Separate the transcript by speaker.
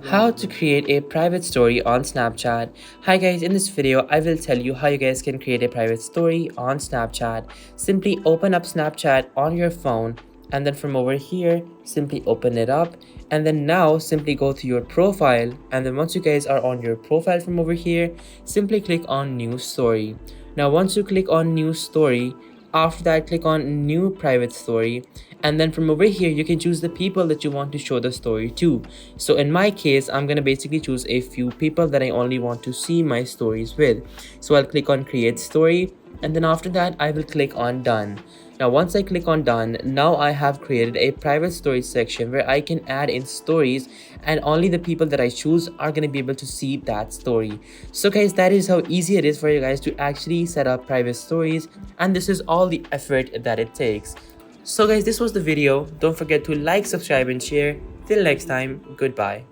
Speaker 1: How to create a private story on Snapchat. Hi guys, in this video I will tell you how you guys can create a private story on Snapchat. Simply open up Snapchat on your phone, and then from over here simply open it up, and then now simply go to your profile, and then once you guys are on your profile from over here, simply click on new story. Now once you click on new story, after that click on new private story, and then from over here you can choose the people that you want to show the story to. So in my case, I'm gonna basically choose a few people that I only want to see my stories with. So I'll click on create story, and then after that I will click on done. Now once I click on done, now I have created a private story section where I can add in stories, and only the people that I choose are going to be able to see that story. So guys, that is how easy it is for you guys to actually set up private stories, and this is all the effort that it takes. So guys, this was the video. Don't forget to like, subscribe and share. Till next time, goodbye.